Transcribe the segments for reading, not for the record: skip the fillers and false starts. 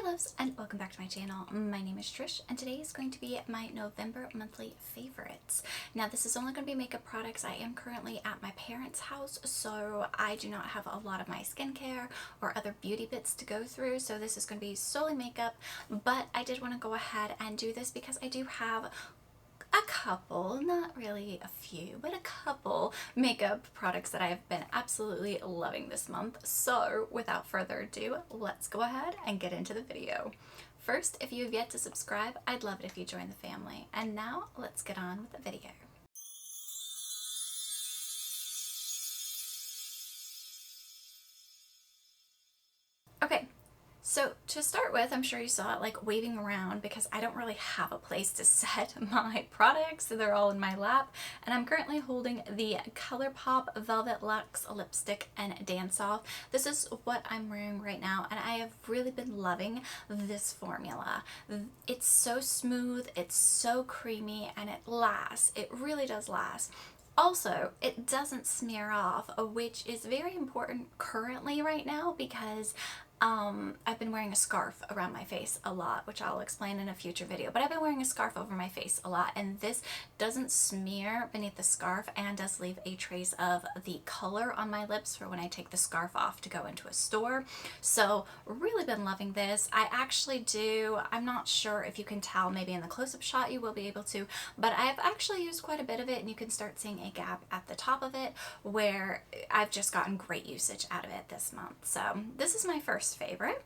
Hi loves, and welcome back to my channel. My name is Trish and today is going to be my November monthly favorites. Now this is only going to be makeup products. I am currently at my parents' house, so I do not have a lot of my skincare or other beauty bits to go through, so this is going to be solely makeup, but I did want to go ahead and do this because I do have a couple, not really a few, but a couple makeup products that I have been absolutely loving this month. So without further ado, let's go ahead and get into the video. First, if you have yet to subscribe, I'd love it if you join the family. And now let's get on with the video. Okay. So to start with, I'm sure you saw it like waving around because I don't really have a place to set my products. So they're all in my lap, and I'm currently holding the Colourpop Velvet Luxe Lipstick and Dance Off. This is what I'm wearing right now, and I have really been loving this formula. It's so smooth, it's so creamy, and it lasts. It really does last. Also, it doesn't smear off, which is very important currently right now because I've been wearing a scarf around my face a lot, which I'll explain in a future video, but I've been wearing a scarf over my face a lot, and this doesn't smear beneath the scarf and does leave a trace of the color on my lips for when I take the scarf off to go into a store. So really been loving this. I actually do, I'm not sure if you can tell, maybe in the close-up shot you will be able to, but I've actually used quite a bit of it, and you can start seeing a gap at the top of it where I've just gotten great usage out of it this month. So this is my first favorite.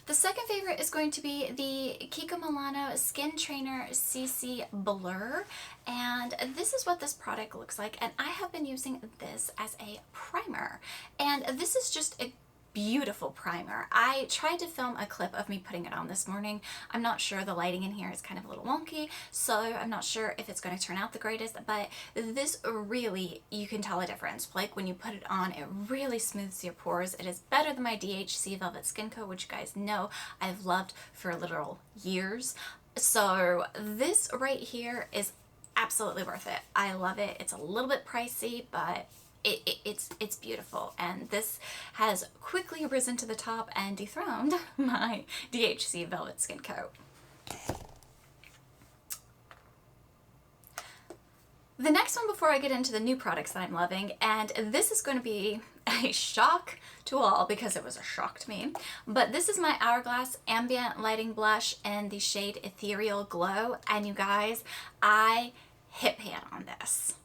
The second favorite is going to be the Kiko Milano Skin Trainer CC Blur, and this is what this product looks like, and I have been using this as a primer, and this is just a beautiful primer. I tried to film a clip of me putting it on this morning. I'm not sure, the lighting in here is kind of a little wonky, so I'm not sure if it's going to turn out the greatest, but this really, you can tell a difference. Like when you put it on, it really smooths your pores. It is better than my DHC Velvet Skin Co, which you guys know I've loved for literal years. So this right here is absolutely worth it. I love it. It's a little bit pricey, but it's beautiful, and this has quickly risen to the top and dethroned my DHC Velvet Skin Co. The next one before I get into the new products that I'm loving, and this is going to be a shock to all because it was a shock to me, but this is my Hourglass Ambient Lighting Blush in the shade Ethereal Glow, and you guys, I hit pan on this.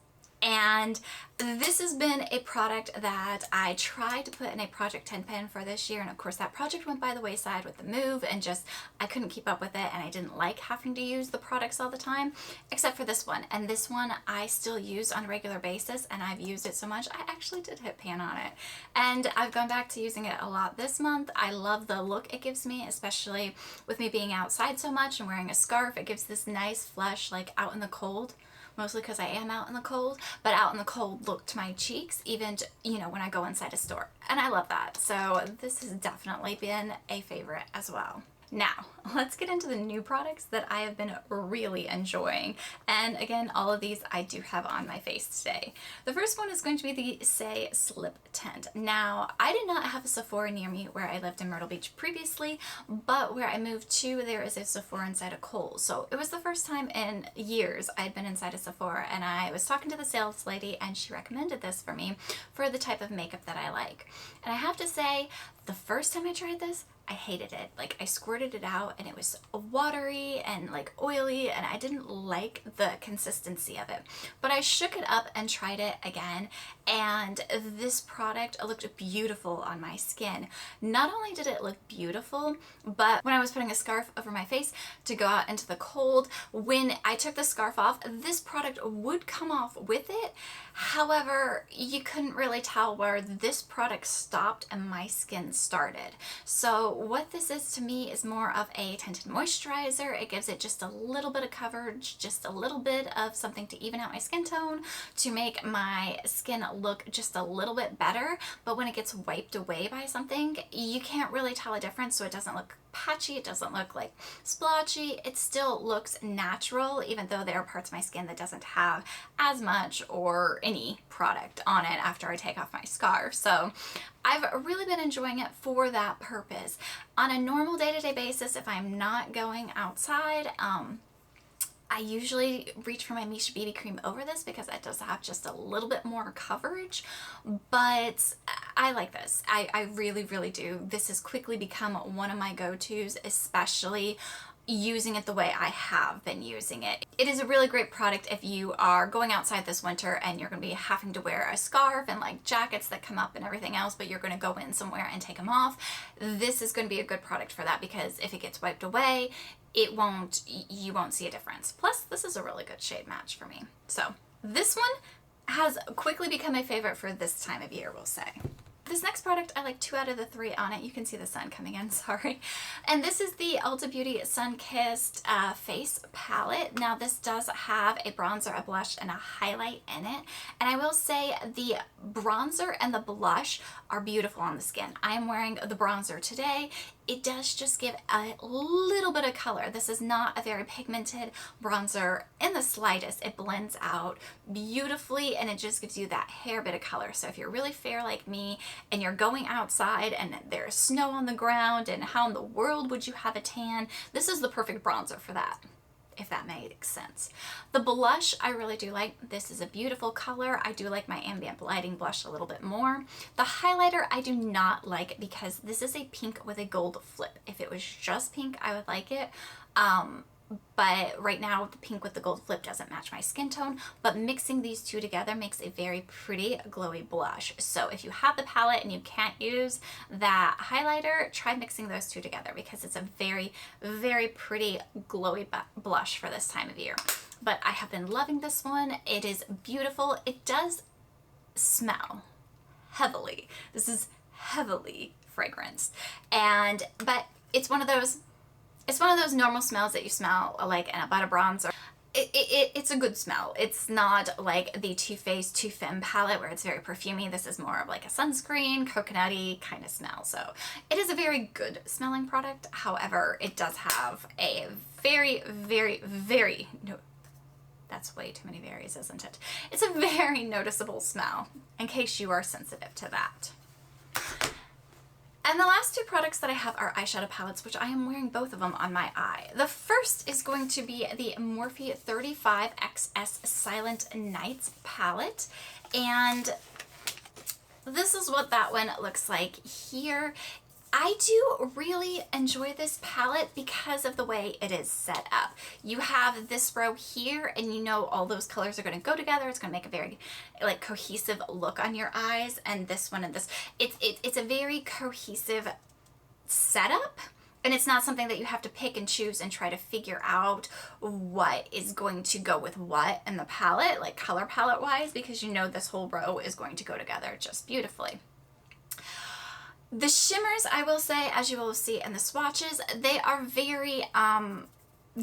And this has been a product that I tried to put in a Project 10 pen for this year, and of course that project went by the wayside with the move, and just I couldn't keep up with it, and I didn't like having to use the products all the time, except for this one. And this one I still use on a regular basis, and I've used it so much I actually did hit pan on it, and I've gone back to using it a lot this month. I love the look it gives me, especially with me being outside so much and wearing a scarf. It gives this nice flush, like out in the cold, mostly because I am out in the cold, but out in the cold look to my cheeks, even, you know, when I go inside a store. And I love that. So this has definitely been a favorite as well. Now, let's get into the new products that I have been really enjoying. And again, all of these I do have on my face today. The first one is going to be the Saie Slip Tint. Now, I did not have a Sephora near me where I lived in Myrtle Beach previously, but where I moved to, there is a Sephora inside of Kohl's. So it was the first time in years I'd been inside a Sephora, and I was talking to the sales lady, and she recommended this for me for the type of makeup that I like. And I have to say, the first time I tried this, I hated it. Like, I squirted it out and it was watery and like oily, and I didn't like the consistency of it. But I shook it up and tried it again, and this product looked beautiful on my skin. Not only did it look beautiful, but when I was putting a scarf over my face to go out into the cold, when I took the scarf off, this product would come off with it. However, you couldn't really tell where this product stopped and my skin started. So what this is to me is more of a tinted moisturizer. It gives it just a little bit of coverage, just a little bit of something to even out my skin tone, to make my skin look just a little bit better. But when it gets wiped away by something, you can't really tell a difference, so it doesn't look patchy, it doesn't look like splotchy, it still looks natural, even though there are parts of my skin that doesn't have as much or any product on it after I take off my scarf. So I've really been enjoying it for that purpose. On a normal day-to-day basis, if I'm not going outside, I usually reach for my Misha BB cream over this because it does have just a little bit more coverage, but I like this. I really, really do. This has quickly become one of my go-tos, especially using it the way I have been using it. It is a really great product if you are going outside this winter and you're going to be having to wear a scarf and like jackets that come up and everything else, but you're going to go in somewhere and take them off. This is going to be a good product for that because if it gets wiped away, you won't see a difference. Plus, this is a really good shade match for me. So this one has quickly become a favorite for this time of year, we'll say. This next product, I like 2 out of the 3 on it. You can see the sun coming in, sorry. And this is the Ulta Beauty Sunkissed Face Palette. Now this does have a bronzer, a blush, and a highlight in it. And I will say the bronzer and the blush are beautiful on the skin. I am wearing the bronzer today. It does just give a little bit of color. This is not a very pigmented bronzer in the slightest. It blends out beautifully and it just gives you that hair bit of color. So if you're really fair like me and you're going outside and there's snow on the ground and how in the world would you have a tan, this is the perfect bronzer for that, if that makes sense. The blush I really do like. This is a beautiful color. I do like my ambient lighting blush a little bit more. The highlighter I do not like because this is a pink with a gold flip. If it was just pink, I would like it. But right now the pink with the gold flip doesn't match my skin tone, but mixing these two together makes a very pretty glowy blush. So if you have the palette and you can't use that highlighter, try mixing those two together because it's a very, very pretty glowy blush for this time of year. But I have been loving this one. It is beautiful. It does smell heavily. This is heavily fragranced, but it's one of those normal smells that you smell like about a bronzer. It's a good smell. It's not like the Too Faced Too Femme palette where it's very perfumey. This is more of like a sunscreen, coconutty kind of smell. So it is a very good smelling product. However, it does have a very, very, very, that's way too many varies, isn't it? It's a very noticeable smell in case you are sensitive to that. And the last 2 products that I have are eyeshadow palettes, which I am wearing both of them on my eye. The first is going to be the Morphe 35XS Silent Nights palette. And this is what that one looks like here. I do really enjoy this palette because of the way it is set up. You have this row here and you know all those colors are going to go together. It's going to make a very like cohesive look on your eyes, and this one and this. It's a very cohesive setup. And it's not something that you have to pick and choose and try to figure out what is going to go with what in the palette, like color palette wise, because you know this whole row is going to go together just beautifully. The shimmers, I will say, as you will see in the swatches, they are very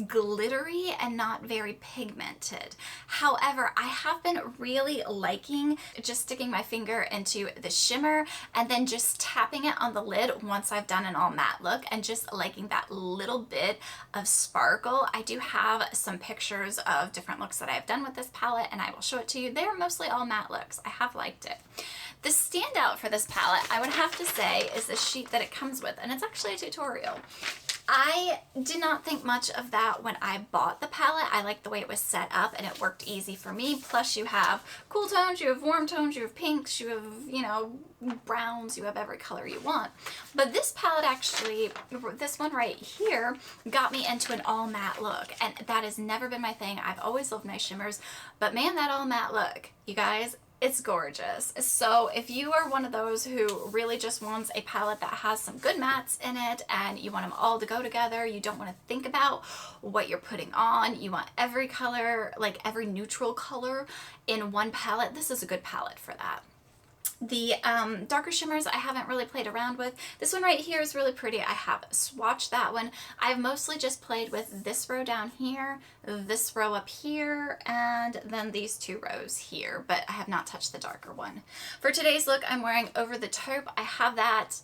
glittery and not very pigmented. However, I have been really liking just sticking my finger into the shimmer and then just tapping it on the lid once I've done an all matte look and just liking that little bit of sparkle. I do have some pictures of different looks that I've done with this palette and I will show it to you. They are mostly all matte looks. I have liked it. The standout for this palette, I would have to say, is the sheet that it comes with, and it's actually a tutorial. I did not think much of that when I bought the palette. I liked the way it was set up and it worked easy for me. Plus you have cool tones, you have warm tones, you have pinks, you have, you know, browns, you have every color you want. But this palette actually, this one right here, got me into an all matte look, and that has never been my thing. I've always loved my shimmers, but man, that all matte look, you guys, it's gorgeous. So if you are one of those who really just wants a palette that has some good mattes in it and you want them all to go together, you don't want to think about what you're putting on, you want every color, like every neutral color in one palette, this is a good palette for that. The darker shimmers I haven't really played around with. This one right here is really pretty. I have swatched that one. I've mostly just played with this row down here, this row up here, and then these 2 rows here, but I have not touched the darker one. For today's look, I'm wearing over the taupe. I have that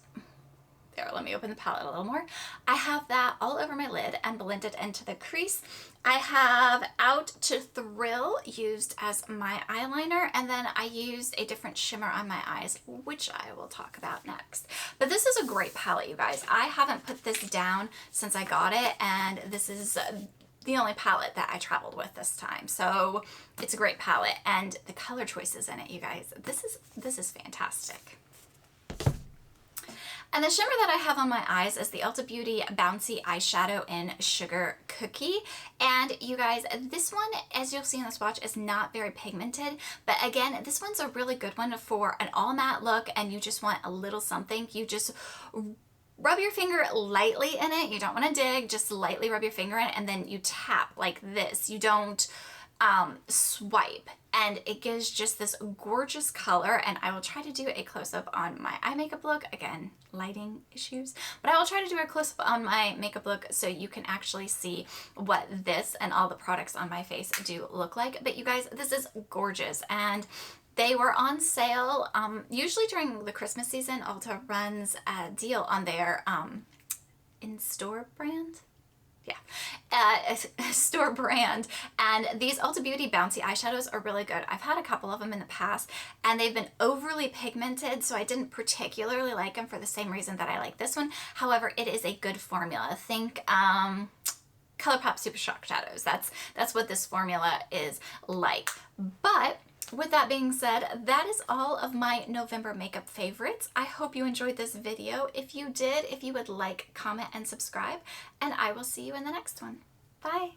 there, let me open the palette a little more. I have that all over my lid and blended into the crease. I have Out to Thrill used as my eyeliner, and then I used a different shimmer on my eyes, which I will talk about next. But this is a great palette, you guys. I haven't put this down since I got it, and this is the only palette that I traveled with this time. So it's a great palette, and the color choices in it, you guys, this is fantastic. And the shimmer that I have on my eyes is the Ulta Beauty Bouncy Eyeshadow in Sugar Cookie. And you guys, this one, as you'll see in the swatch, is not very pigmented. But again, this one's a really good one for an all matte look, and you just want a little something. You just rub your finger lightly in it. You don't want to dig, just lightly rub your finger in it, and then you tap like this. You don't swipe, and it gives just this gorgeous color. And I will try to do a close-up on my eye makeup look. Again, lighting issues, but I will try to do a close-up on my makeup look so you can actually see what this and all the products on my face do look like. But you guys, this is gorgeous, and they were on sale. Usually during the Christmas season, Ulta runs a deal on their in-store brand. Yeah, store brand. And these Ulta Beauty Bouncy eyeshadows are really good. I've had a couple of them in the past, and they've been overly pigmented, so I didn't particularly like them for the same reason that I like this one. However, it is a good formula. Think Colourpop Super Shock Shadows. That's what this formula is like. But with that being said, that is all of my November makeup favorites. I hope you enjoyed this video. If you did, if you would like, comment, and subscribe, and I will see you in the next one. Bye!